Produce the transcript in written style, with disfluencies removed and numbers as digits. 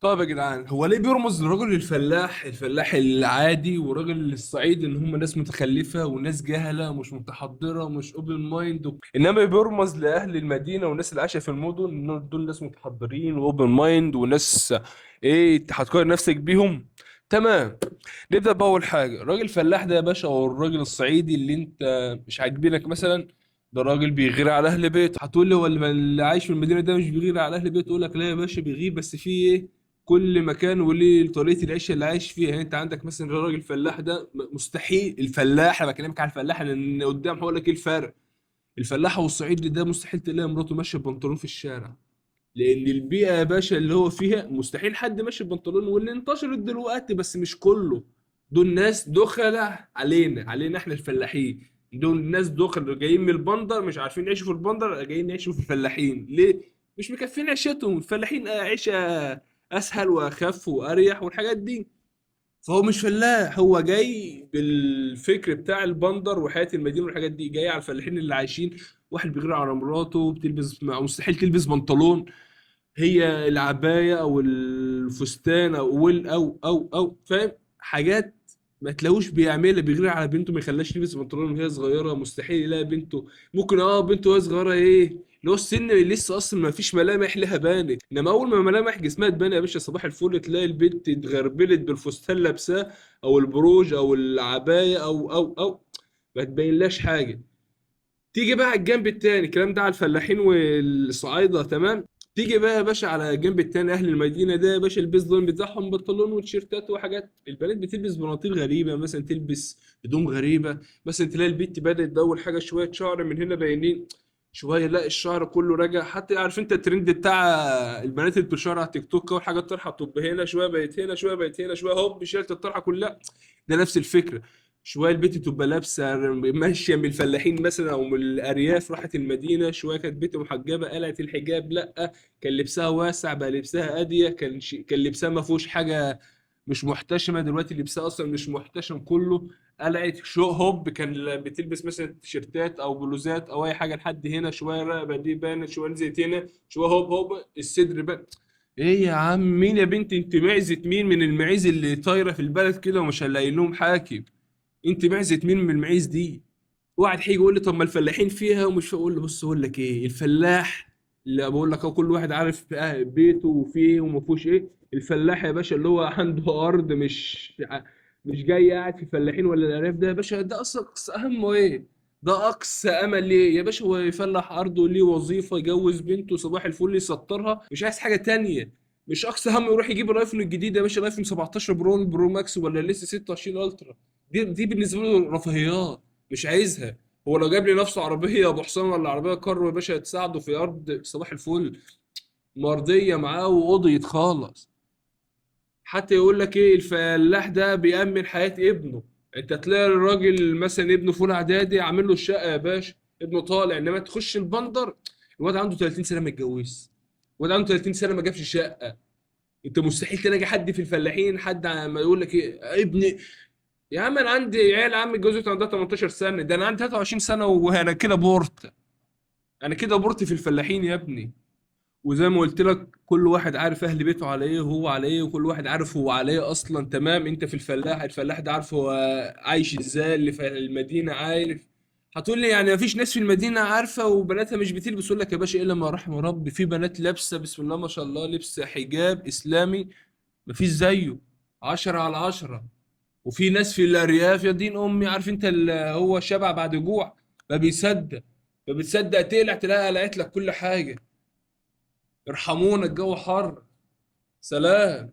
طيب يا جدعان، هو ليه بيرمز لرجل الفلاح العادي وراجل الصعيد ان هم ناس متخلفه وناس جهله ومش متحضره ومش اوبن مايند، انما بيرمز لاهل المدينه والناس اللي عايشه في المدن ان دول ناس متحضرين واوبن مايند وناس ايه هتقارن نفسك بيهم؟ تمام. نبدا باول حاجه، الراجل الفلاح ده يا باشا او الراجل الصعيدي اللي انت مش عاجبينك مثلا، ده راجل بيغير على اهل بيته. هتقول لي هو اللي عايش في المدينه ده مش بيغير على اهل بيته؟ اقول لك لا يا باشا بيغير، بس في ايه، كل مكان وليه طريقه العيشه اللي عايش فيها. يعني انت عندك مثلا الراجل الفلاح ده مستحيل الفلاح، انا بكلمك على الفلاح لان قدام هقول لك ايه الفرق. الفلاح والصعيدي ده مستحيل تلاقي مراته ماشيه ببنطلون في الشارع، لان البيئه يا باشا اللي هو فيها مستحيل حد ماشي ببنطلون. واللي انتشرت دلوقتي بس مش كله، دول ناس دخلة علينا احنا الفلاحين. دول ناس دخل جايين من البندر، مش عارفين يعيشوا في البندر، جايين يعيشوا في الفلاحين. ليه؟ مش مكفين عيشتهم. الفلاحين عيشه اسهل واخف واريح والحاجات دي. فهو مش فلاح، هو جاي بالفكر بتاع البندر وحياة المدينة والحاجات دي، جاي على الفلاحين اللي عايشين. واحد بيغير على مراته بتلبس، مستحيل تلبس بنطلون، هي العباية او الفستان او فاهم حاجات. ما تلاقوش بيعملها، بيغير على بنته ما يخليهاش تلبس بنطلون وهي صغيرة. مستحيل يلاقي بنته، ممكن بنته وهي صغيرة ايه، اللي هو السن لسه اصلا ما فيش ملامح لها بانت، انما اول ما ملامح جسمها تبان يا باشا صباح الفل تلاقي البنت اتغربلت بالفستان لابساه او البروج او العباية او ما تبينلاش حاجة. تيجي بقى على الجنب التاني، الكلام ده على الفلاحين والصعايدة، تمام. تيجي بقى يا باشا على الجنب التاني، اهل المدينه ده يا باشا البيس دول بتاعهم بنطلون وتيشيرتات وحاجات. البنات بتلبس بناطيل غريبه، مثلا تلبس هدوم غريبه. مثلا تلاقي البنت بدات اول حاجه شويه شعر من هنا باينين، شويه لا الشعر كله رجع. حتى عارف انت الترند بتاع البنات اللي بتشعر على التيك توك، اول حاجه الطرحه بتبقى هنا شويه بقت هنا شويه بقت هنا شويه هوب شالت الطرحه كلها. ده نفس الفكره. شويه البنت تبقى لابسه ماشيه من الفلاحين مثلا او من الارياف راحت المدينه، شويه كانت بنت محجبه قلعت الحجاب، لا كان لبسها واسع بقى لبسها اضيق، كان لبسها ما فيهوش حاجه مش محتشمه، دلوقتي لبسها اصلا مش محتشم كله. قلعت شو هوب كان بتلبس مثلا تيشيرتات او بلوزات او اي حاجه لحد هنا، شويه الرقبه دي بانت، شويه نزلت هنا، شويه هوب الصدر بان. ايه يا عم مين يا بنتي انت، معزه مين من المعيز اللي طايره في البلد كده ومش هنلاقي لهم حاكم؟ انت معزه مين من المعيز دي؟ واحد هيجي يقول لي طب ما الفلاحين فيها ومش، اقول له بص اقول لك ايه، الفلاح اللي بقول لك كل واحد عارف بيته وفيه وما فيهوش ايه. الفلاح يا باشا اللي هو عنده ارض، مش جاي قاعد في الفلاحين ولا الارياف، ده يا باشا ده اصلا اقصى همه ايه، ده اقصى امل ليه يا باشا، هو يفلح ارضه ليه وظيفه يجوز بنته صباح الفل يسطرها، مش عايز حاجه تانية. مش اقصى همه يروح يجيب الايفون الجديد يا باشا، الايفون 17 برو ماكس ولا لسه 26 الترا. دي بالنسبه له رفاهيات مش عايزها. هو لو جاب لي نفسه عربيه ابو حصان ولا عربيه كارو يا باشا تساعده في ارض صباح الفل، مرضيه معاه وقضيت خالص. حتى يقول لك ايه، الفلاح ده بيأمن حياه ابنه. انت تلاقي الراجل مثلا ابنه في اولى اعدادي عامل له الشقه يا باشا، ابنه طالع، انما تخش البندر الواد عنده 30 سنه ما اتجوزش، الواد عنده 30 سنه ما جابش شقه. انت مستحيل تلاقي حد في الفلاحين حد ما يقول لك ايه ابني. يا عم انا عندي عيال عم اتجوزت عندها 18 سنه، ده انا عندي 23 سنه وانا كده بورت. انا كده بورت في الفلاحين يا ابني. وزي ما قلت لك كل واحد عارف اهل بيته على ايه وهو على ايه، وكل واحد عارف هو على ايه اصلا، تمام. انت في الفلاح ده عارف هو عايش ازاي، اللي في المدينه عارف. هتقول لي يعني مفيش ناس في المدينه عارفه وبناتها مش بتلبس؟ اقول لك يا باشا الا ما رحم ربي، في بنات لابسه بسم الله ما شاء الله، لبس حجاب اسلامي مفيش زيه، 10 على 10. وفي ناس في الارياف يا دين امي، عارف انت هو شبع بعد جوع، ما بيصدق، ما بتصدق تقلع تلاقي قلعت لك كل حاجه. ارحمونا الجو حر. سلام.